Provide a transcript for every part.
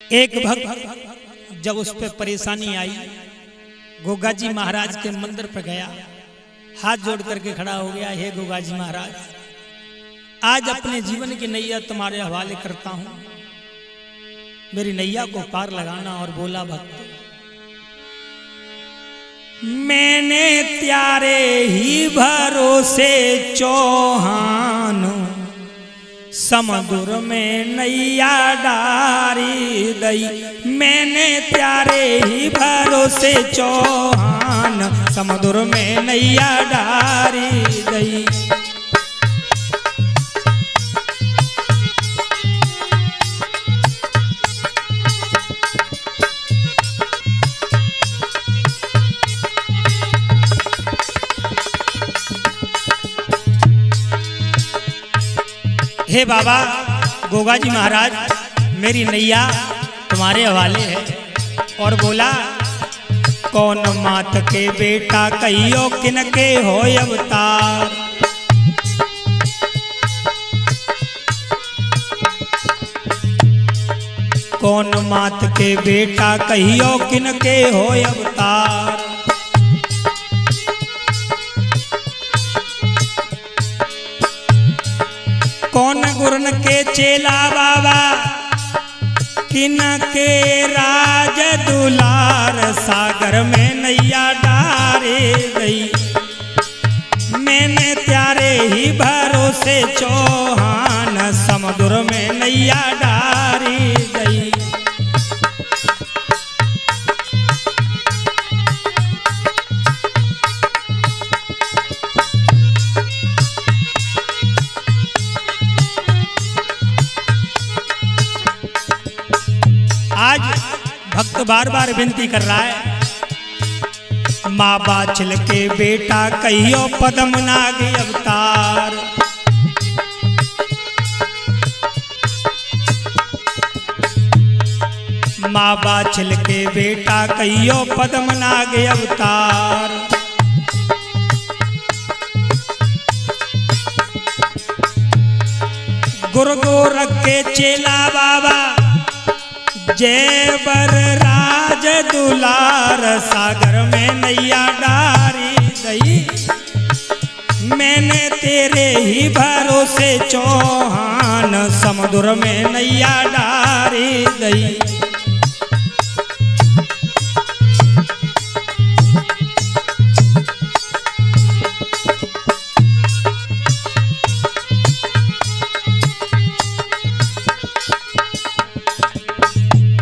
एक भक्त जब उस पर परेशानी आई, गोगा जी महाराज के मंदिर पर गया, हाथ जोड़ करके खड़ा हो गया, हे गोगा जी महाराज, आज अपने जीवन की नैया तुम्हारे हवाले करता हूं, मेरी नैया को पार लगाना। और बोला भक्त, मैंने त्यारे ही भरोसे चौहान, समुद्र में नैया डारी दई। मैंने त्यारे ही भरोसे चौहान, समुद्र में नैया डारी दई। हे बाबा गोगा जी महाराज, मेरी नैया तुम्हारे हवाले है। और बोला, कौन मात के बेटा कहियो किनके हो अवतार। कौन मात के बेटा कहियो किनके हो अवतार। कौन गुरन के चेला बाबा, किन के राज दुलार, सागर में नैया डारे गई। मैंने त्यारे ही भरोसे चौहान, समुद्र में नैया डारी गई। आज भक्त बार बार विनती कर रहा है, माँ बाछल के बेटा कहियो पदम नाग अवतार। माँ बाछल के बेटा कहियो पदम नाग अवतार। गुरु गोरख के चेला बाबा, जय बर राज दुलार, सागर में नैया डारी गई। मैंने तेरे ही भरोसे चौहान, समुद्र में नैया डारी गई।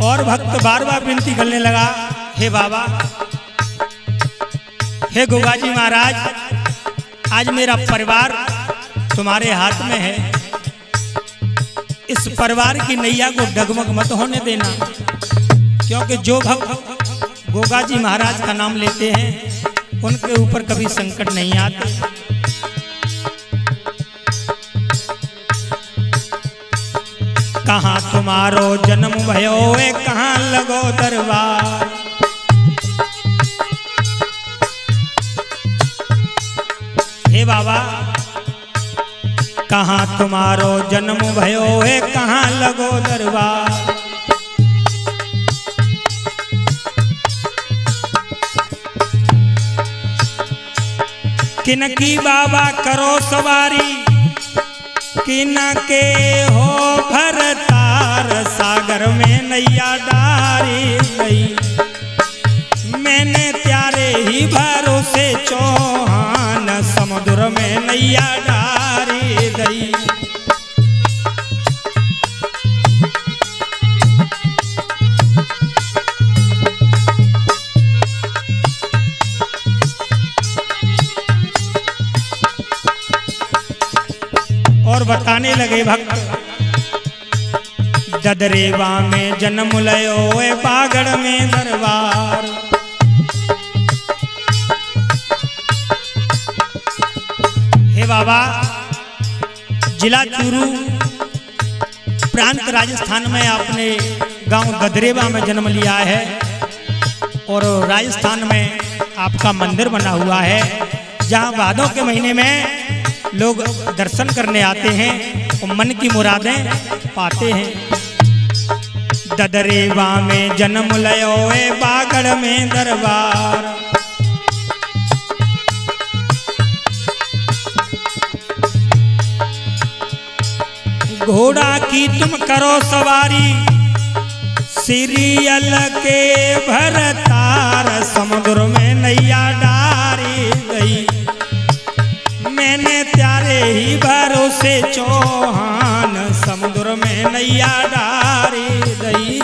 और भक्त बार बार विनती करने लगा, हे बाबा, हे गोगा जी महाराज, आज मेरा परिवार तुम्हारे हाथ में है, इस परिवार की नैया को डगमग मत होने देना। क्योंकि जो भक्त गोगा जी महाराज का नाम लेते हैं उनके ऊपर कभी संकट नहीं आते। कहाँ तुम्हारो जन्म भयो है, कहाँ लगो दरबार। हे बाबा, कहाँ तुम्हारो जन्म भयो है, कहाँ लगो दरबार। किनकी बाबा करो सवारी, किन के हो भरतार, सागर में नैया डारी गई। मैंने त्यारे ही भरोसे चौहान, समुद्र में नैया डारी गई। और बताने लगे भक्त, ददरेवा में जन्म लयो है, बागड़ में दरबार। हे बाबा, जिला चूरू प्रांत राजस्थान में आपने गांव ददरेवा में जन्म लिया है। और राजस्थान में आपका मंदिर बना हुआ है, जहां भादों के महीने में लोग दर्शन करने आते हैं और मन की मुरादें पाते हैं। ददरेवा में जन्म लयो ए बागड़ में दरबार। घोड़ा की तुम करो सवारी, सीरियल के भरतार, समुद्र में नैया डारी गई। मैंने त्यारे ही भरोसे चौहान, समुद्र में नैया डारी गई।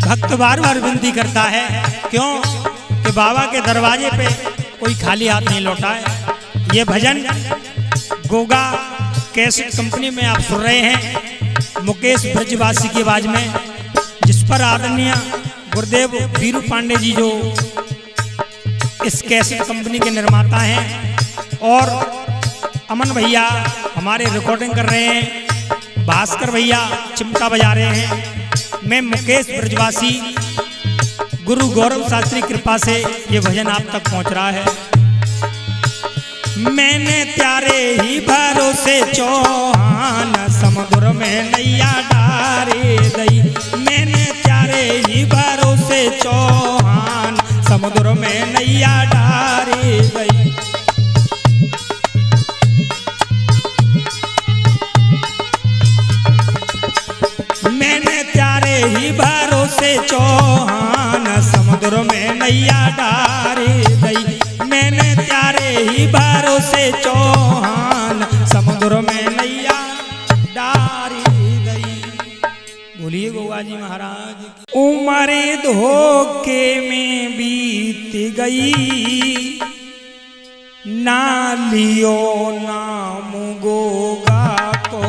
भक्त बार बार विनती करता है, क्यों कि बाबा के दरवाजे पे कोई खाली हाथ नहीं लौटा है। ये भजन गोगा कैसेट कंपनी में आप सुन रहे हैं, मुकेश ब्रजवासी की आवाज में, जिस पर आदरणीय गुरुदेव वीरू पांडे जी जो इस कैसेट कंपनी के निर्माता हैं, और अमन भैया हमारे रिकॉर्डिंग कर रहे हैं, भास्कर भैया चिमटा बजा रहे हैं। मैं मुकेश ब्रजवासी, गुरु गौरव शास्त्री कृपा से ये भजन आप तक पहुंच रहा है। मैंने त्यारे ही भरोसे चौहान, समुद्र में नैया डारी गई। मैंने त्यारे ही भरोसे चौहान, समुद्र में नैया डारी गई। मैंने त्यारे ही भरोसे चौहान, समुद्र में नैया डारी गई। मैंने त्यारे ही भरोसे चौहान, समुद्र में नैया डारी गई। बोलिए गोगा जी महाराज की। उम्र धोखे में बीत गई, ना लियो नाम गोगा को।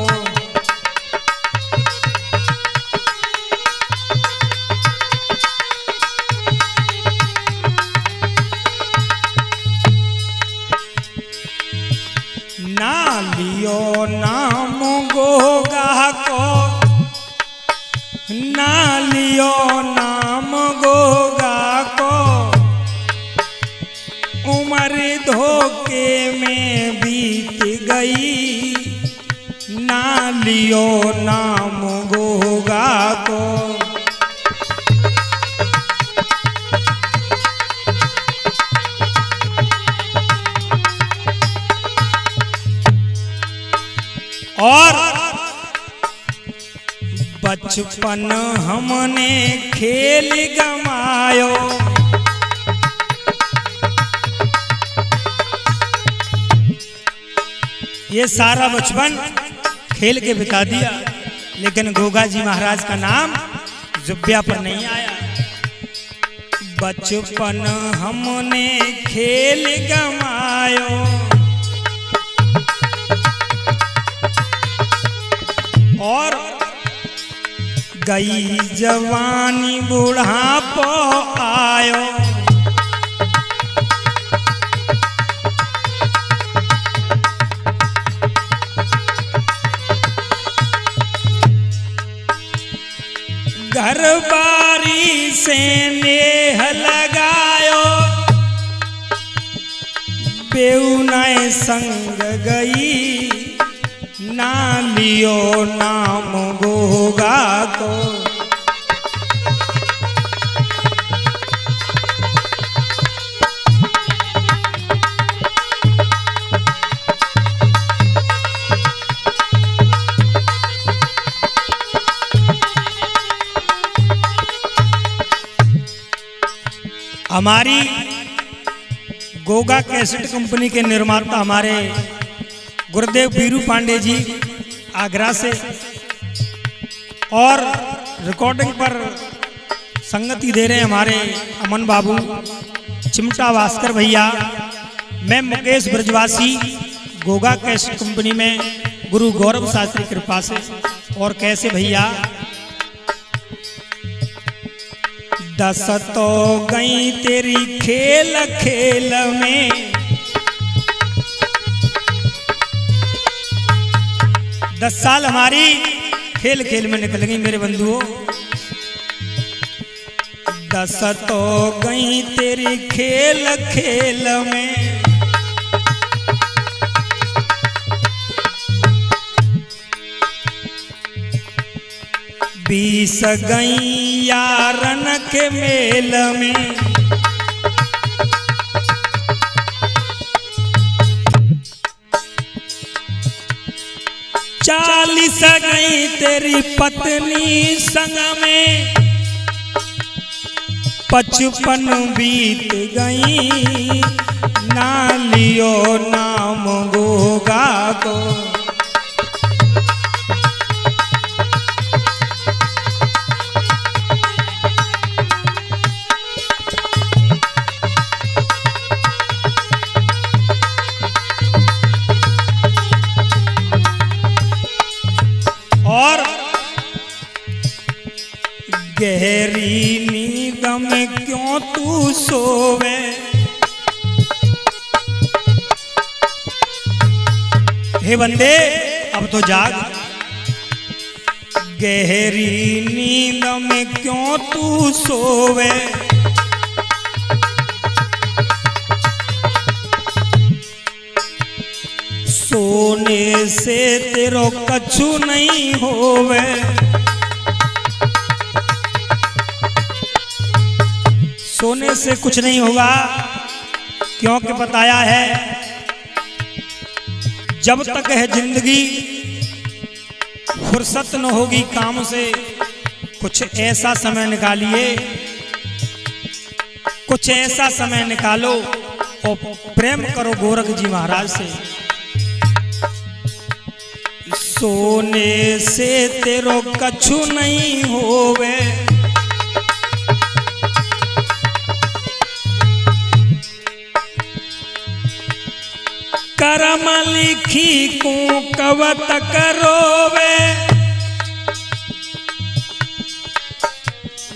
ना लियो नाम गोगा को, ना लियो नाम गोगा को। उम्र धोखे में बीत गई, ना लियो नाम गोगा को। और बचपन हमने खेल गमायो, ये सारा बचपन खेल के बिता दिया, लेकिन गोगा जी महाराज का नाम जुब्बिया पर नहीं आया। बचपन हमने खेल गमायो, और गई जवानी बुढ़ापो आयो। घर बारी से नेह लगायो, बेउनाए संग गई। ना लियो नाम गोगा को। हमारी गोगा कैसेट कंपनी के निर्माता हमारे गुरुदेव वीरू पांडे जी आगरा से, और रिकॉर्डिंग पर संगति दे रहे हैं हमारे अमन बाबू, चिमटा भास्कर भैया। मैं मुकेश ब्रजवासी, गोगा कैसेट कंपनी में गुरु गौरव शास्त्री कृपा से। और कैसे भैया, 10 तो गई तेरी खेल खेल में, 10 साल हमारी खेल खेल में निकल गई मेरे बंधुओं। दस तो गई तेरी खेल खेल में, 20 गई यारन के मेल में। 40 गई तेरी पत्नी संग में, 55 बीत गई ना लियो नाम गोगा को। और गहरी नींद में क्यों तू सोवे, हे बंदे अब तो जाग। गहरी नींद में क्यों तू सोवे, सोने से तेरो कछु नहीं होवे। सोने से कुछ नहीं होगा, क्योंकि बताया है जब तक है जिंदगी फुर्सत न होगी काम से, कुछ ऐसा समय निकालिए, कुछ ऐसा समय निकालो और प्रेम करो गोरख जी महाराज से। सोने से तेरो कछु नहीं होवे, करम लिखी को कवत करोवे।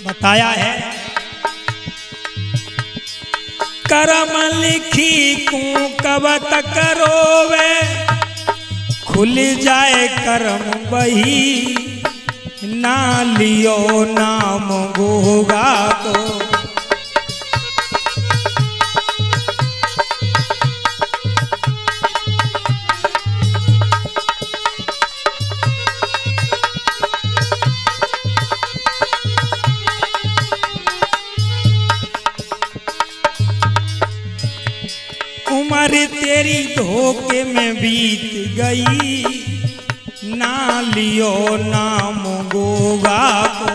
बताया है करम लिखी को कवत करोवे, खुल जाए करम बही ना लियो नाम गोगा को। उम्र तेरी धोखे में बीत गई ना लियो नाम गोगा को।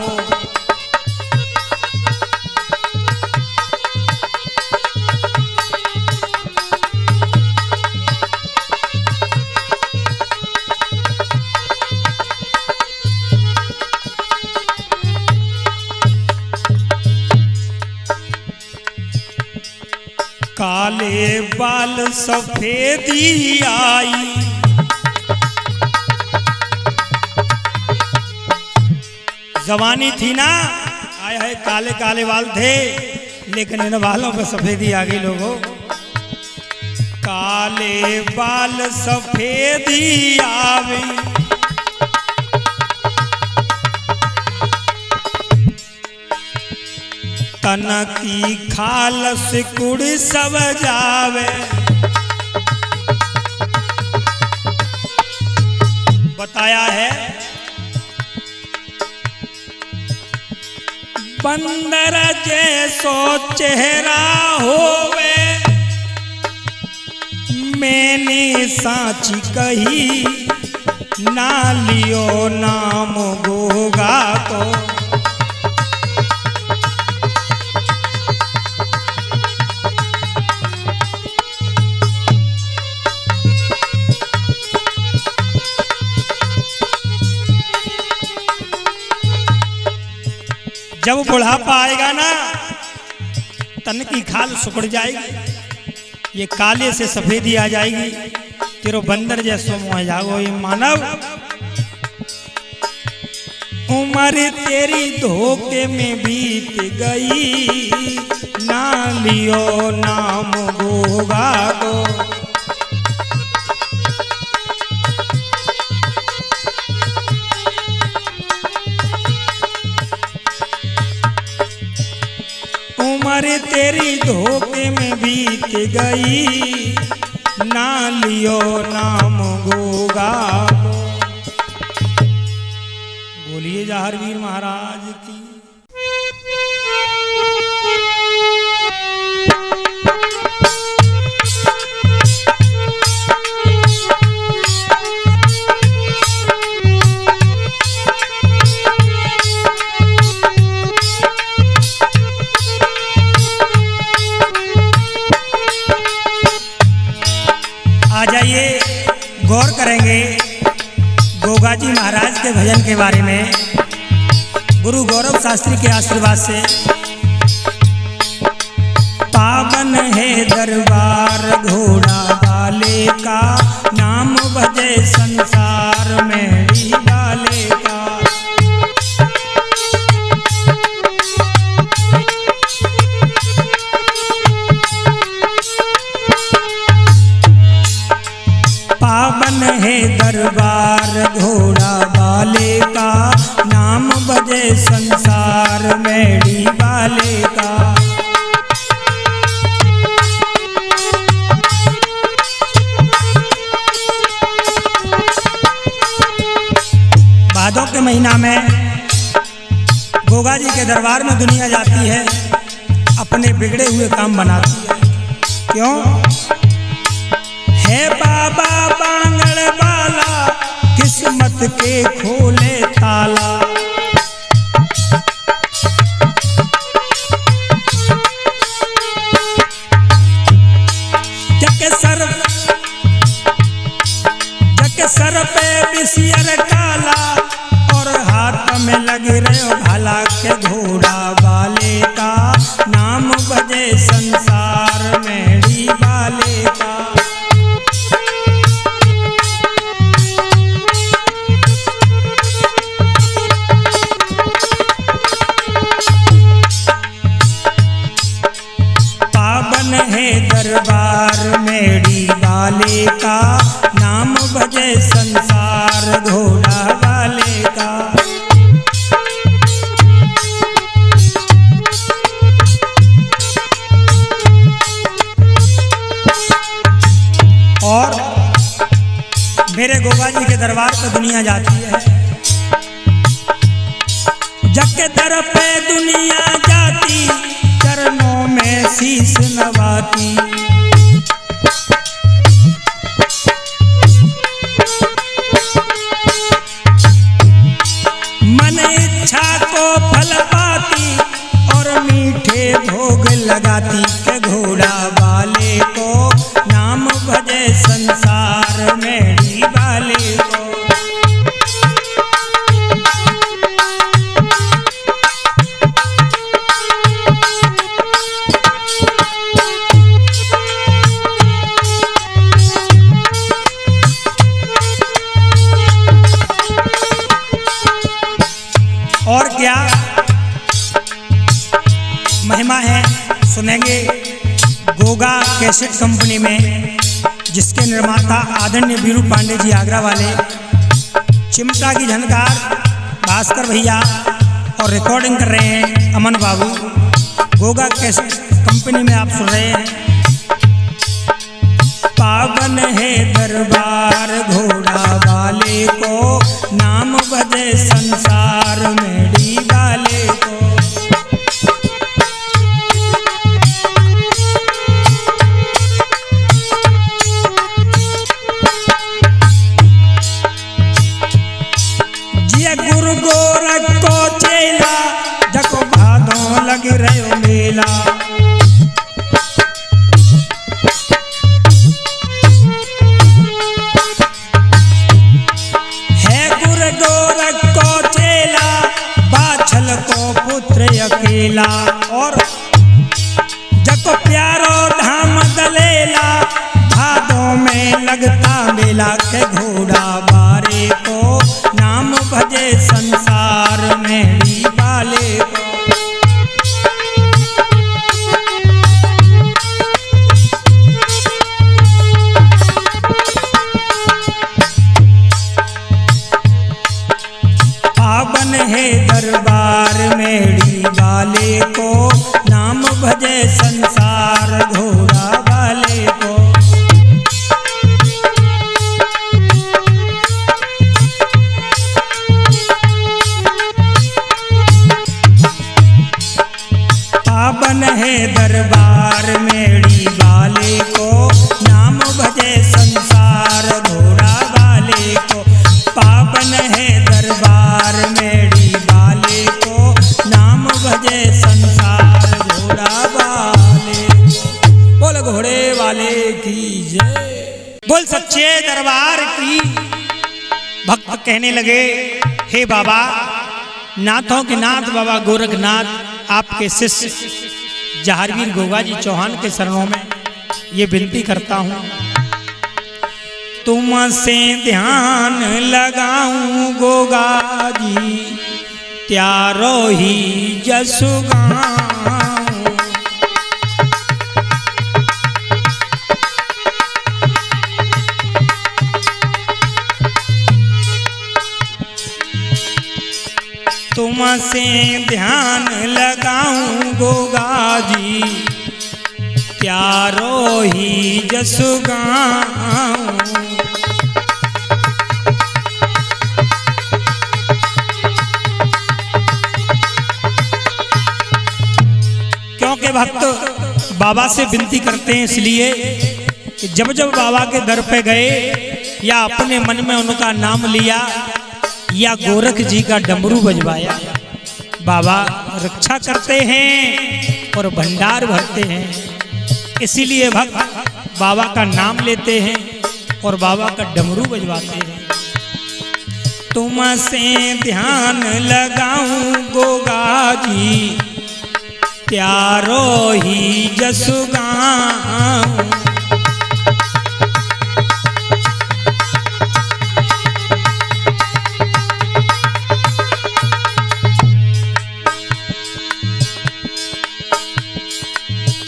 काले बाल सफेदी आई, जवानी थी ना, आए है काले काले बाल थे, लेकिन इन बालों पे सफेदी आ गई लोगों। काले बाल सफेदी आवी, तन की खाल सिकुड़ सब जावे। बताया है बंदर जैसो चेहरा होवे, मैंने साची कही ना लियो नाम गोगा को। जब बुढ़ापा आएगा ना, तन की खाल सुकड़ जाएगी, ये काले से सफेदी आ जाएगी, तेरो बंदर जैसो मुँह जागो ये मानव। उम्र तेरी धोखे में बीत गई ना लियो नाम गोगा को। उम्र तेरी धोखे में बीत गई, ना लियो नाम गोगा। बोलिए जहारवीर महाराज की। आ जाइए, गौर करेंगे गोगा जी महाराज के भजन के बारे में गुरु गौरव शास्त्री के आशीर्वाद से। पावन है दरबार घोड़ा वाले का, नाम बजे संसार में वाले का। पावन है दरबार घोड़ा वाले का, नाम बजे संसार मेरी वाले का। भादों के महीना में गोगा जी के दरबार में दुनिया जाती है, अपने बिगड़े हुए काम बनाती है। क्यों? है बाबा बांगड़ वाला, किस्मत के खोले ताला। जग सर पे बिसियर काला, और हाथ में लग रहे भाला के घोड़ा वाले का, नाम बजे संसार मेरी वाले का। दरबार मेरी वाले का, नाम बजे संसार घोड़ा वाले का। और मेरे गोगा जी के दरबार पर दुनिया जाती है, जग के दर पे दुनिया जाती, चरणों में शीश नवाती। मन इच्छा को फल पाती, और मीठे भोग लगाती के घोड़ा वाले को, नाम भजे संसार मेरी वाले को। और क्या महिमा है सुनेंगे गोगा कैसेट कंपनी में, जिसके निर्माता आदरणीय वीरू पांडे जी आगरा वाले, चिमटा की झनकार भास्कर भैया, और रिकॉर्डिंग कर रहे हैं अमन बाबू। गोगा कैसेट कंपनी में आप सुन रहे हैं। पावन है दरबार घोड़ा वाले को, नाम बजे संसार मेरी वाले को। जिया गुरु गोरख को चेला, जको भादों लग रहे मेला। अकेला, और जको प्यारो धाम दलेला, भादों में लगता मेला के घोड़ा बारे को, नाम भजे संसार मेरी वाले को। पावन है दरबार मेरी वाले को, नाम भजे संसार घोड़ा वाले को। पावन है दरबार मेड़ी वाले को, नाम भजे संसार घोड़ा वाले को। पावन है दरबार मेड़ी वाले को, नाम भजे संसार घोड़ा वाले को। बोल घोड़े वाले की जय, बोल सच्चे दरबार की। भक्त कहने लगे, हे बाबा, नाथों के नाथ बाबा गोरखनाथ, आपके शिष्य जहारवीर गोगा जी चौहान के शरणों में ये विनती करता हूँ, तुमसे ध्यान लगाऊं गोगा जी, त्यारो ही जस गाऊं। तुमसे ध्यान लगाऊं गोगा जी, त्यारो ही जस गाऊं। क्योंकि भक्त बाबा से विनती करते हैं इसलिए कि जब जब बाबा के दर पे गए या अपने मन में उनका नाम लिया या गोरख जी का डमरू बजवाया, बाबा रक्षा करते हैं और भंडार भरते हैं। इसीलिए भक्त बाबा का नाम लेते हैं और बाबा का डमरू बजवाते हैं। तुमसे ध्यान लगाऊं गोगा जी, त्यारो ही जस गाऊं।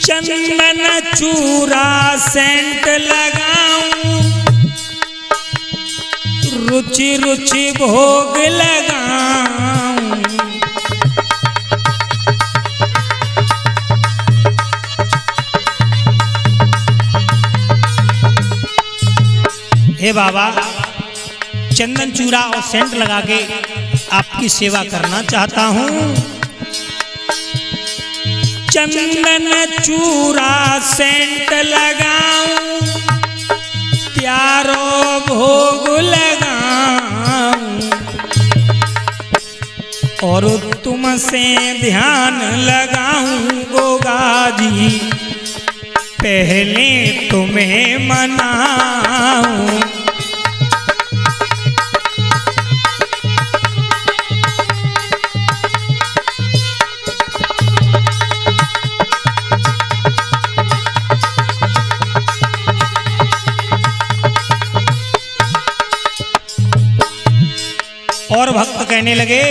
चंदन चूरा सेंट लगाऊं, रुचि रुचि भोग लगाऊं। हे बाबा, चंदन चूरा और सेंट लगा के आपकी सेवा करना चाहता हूँ। चंदन चूरा सेंट लगाऊं, त्यारो भोग लगाऊं। और तुमसे ध्यान लगाऊं गोगा जी, पहले तुम्हें मनाऊं। और भक्त कहने लगे,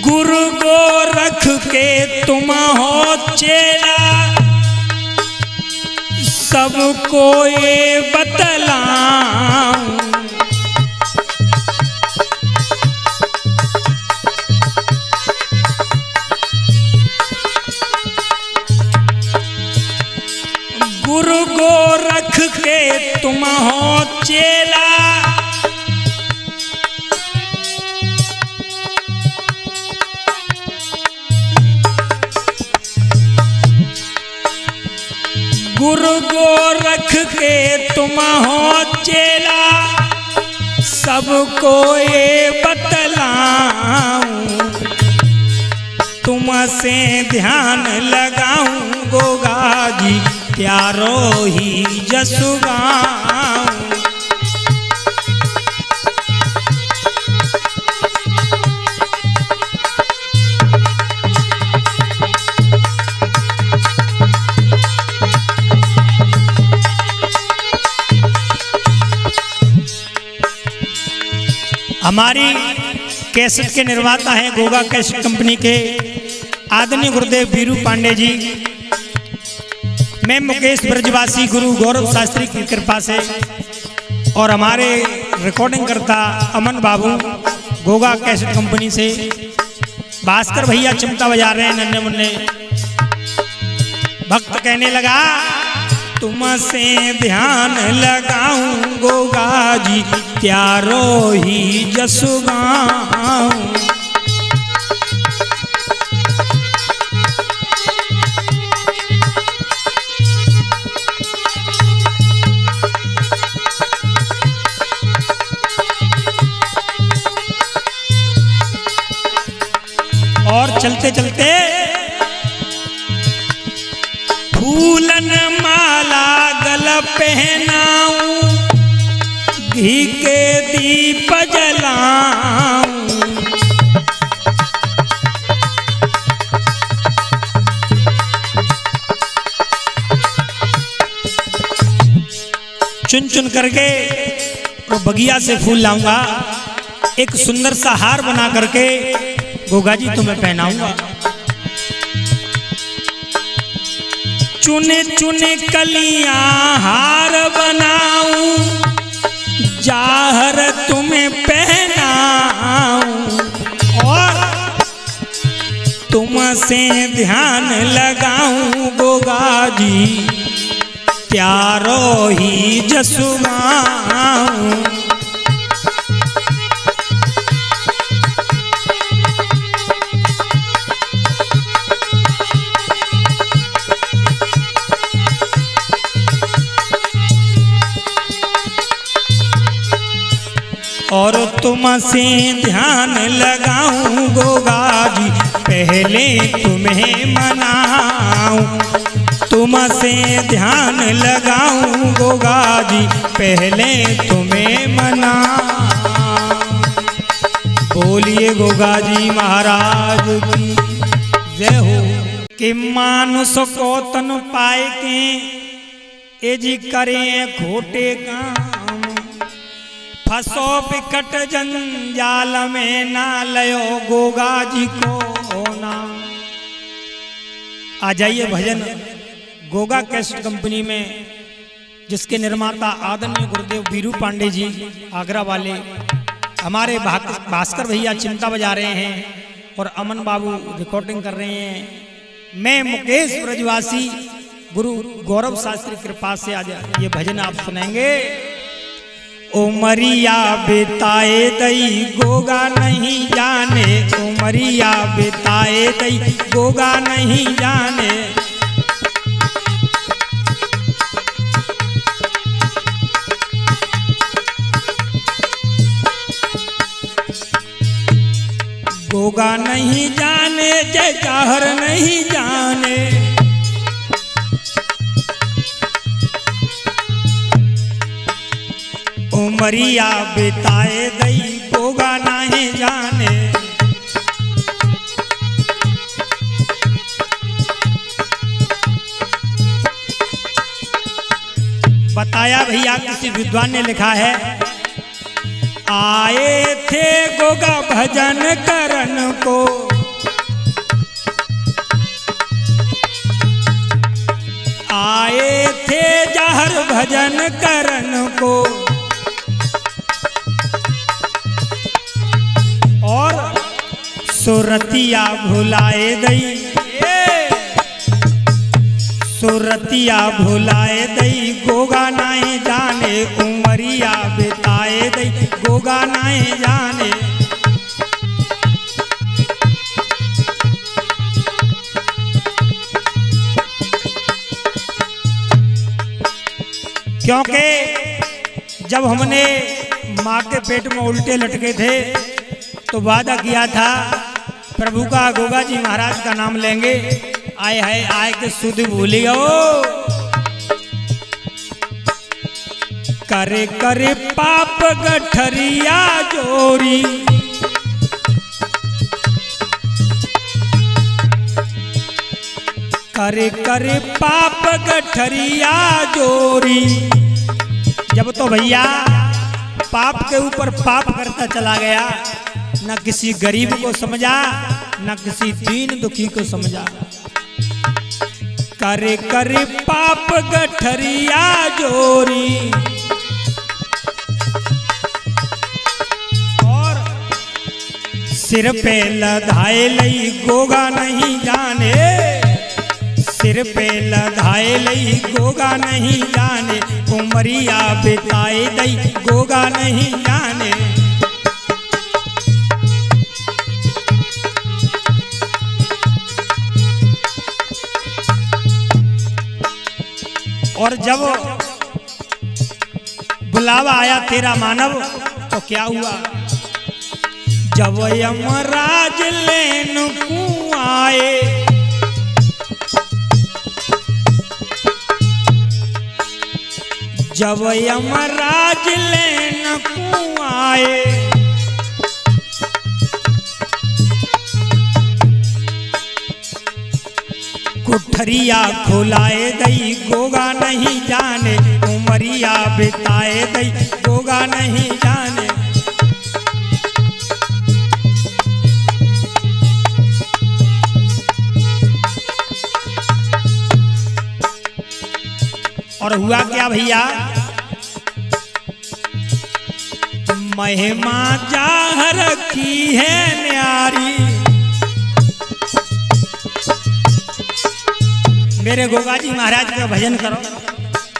गुरु गोरख के तुम हो चेला, सबको ये बतलाऊं। गुरु गोरख के तुम हो चेला, गुरु गोरख के तुम हो चेला, सबको ये बतलाऊं। तुमसे ध्यान लगाऊं गोगा जी, त्यारो ही जस गाऊं। हमारी कैसेट के निर्माता हैं गोगा कैसेट कंपनी के आदरणीय गुरुदेव बीरू पांडे जी। मैं मुकेश ब्रजवासी गुरु गौरव शास्त्री की कृपा से और हमारे रिकॉर्डिंग करता अमन बाबू गोगा कैसेट कंपनी से भास्कर भैया चिमटा बजा रहे हैं नन्हे मुन्ने। भक्त कहने लगा तुमसे ध्यान लगाऊं गोगा जी त्यारो ही जसु गाऊं। और चलते चलते फूलन माला गल पहनाऊं घी के दीप जलाऊं। चुन चुन करके वो बगिया से फूल लाऊंगा, एक सुंदर सा हार बना करके गोगा जी तुम्हें पहनाऊंगा। चुने चुने कलियां हार बनाऊं जाहर तुम्हें पहनाऊं। और तुमसे ध्यान लगाऊं गोगा जी त्यारो ही जसु गाऊं। और तुमसे ध्यान लगाऊं गोगा जी पहले तुम्हें मनाऊं। तुमसे ध्यान लगाऊं गोगा जी पहले तुम्हें मनाऊं। बोलिए गोगा जी महाराज की जय हो। कि मानुष को तन पाए के ए जी करें खोटे काम फसो बिकट जंजाल में ना लयो गोगा जी को ना। आ जाइए भजन गोगा कैसेट कंपनी में, जिसके निर्माता आदरणीय गुरुदेव बीरू पांडे जी आगरा वाले, हमारे भास्कर भैया चिमटा बजा रहे हैं और अमन बाबू रिकॉर्डिंग कर रहे हैं। मैं मुकेश ब्रजवासी गुरु गौरव शास्त्री कृपा से आज ये भजन आप सुनेंगे। उमरिया बिताए दई गोगा नहीं जाने, उमरिया बिताए दई गोगा नहीं जाने। गोगा नहीं जाने जय जाहर नहीं जाने। उमरिया बिताए दई गोगा नहीं जाने। बताया भैया किसी विद्वान ने लिखा है, आए थे गोगा भजन करन को आए थे जाहर भजन करन को। और सुरतिया भुलाए दई सुरतिया भुलाए दई गोगा नहीं जाने। उमरिया बिताए दई गोगा नहीं जाने। क्योंकि जब हमने माँ के पेट में उल्टे लटके थे तो वादा किया था प्रभु का गोगा जी महाराज का नाम लेंगे। आए है आए के सुध भूलियो करे करे पाप गठरिया जोरी। करे करे पाप गठरिया जोरी। जब तो भैया पाप के ऊपर पाप करता चला गया, न किसी गरीब को समझा न किसी दीन दुखी को समझा। करे करे पाप गठरिया जोरी। और सिर पे लधाए लई गोगा नहीं जाने, सिर पे लधाए लई गोगा नहीं जाने, उमरिया बिताए दई गोगा नहीं जाने। और जब बुलावा आया तेरा मानव तो क्या हुआ, जब यमराज लेन को आए, जब यमराज लेन को आए, कुठरिया खुलाए दई गोगा नहीं जाने, उमरिया बिताए दई गोगा नहीं जाने। और हुआ क्या भैया, महिमा जाहर की है न्यारी, मेरे गोगा जी महाराज का भजन करो,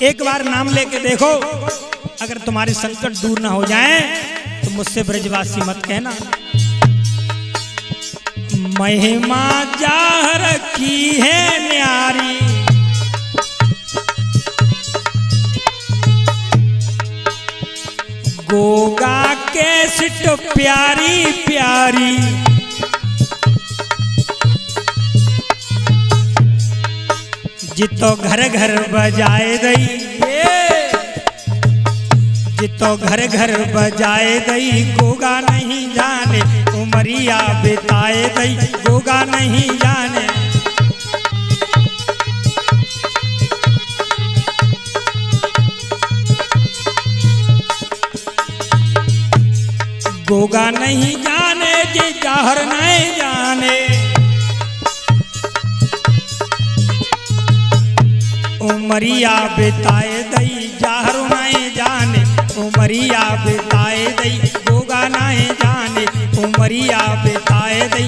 एक बार नाम लेके देखो, अगर तुम्हारे संकट दूर ना हो जाएं तो मुझसे ब्रजवासी मत कहना। महिमा जाहर की है न्यारी, गोगा के सिट प्यारी प्यारी, जितो घर घर बजाए दई, जितो घर घर बजाए दई गोगा नहीं जाने, उमरिया बिताए दई गोगा नहीं जाने। गोगा नहीं जाने जे जाहर नहीं जाने, उमरिया बिताए दई जाहर नहीं जाने, उमरिया बिताए दई गोगा नहीं जाने, उमरिया बिताए दई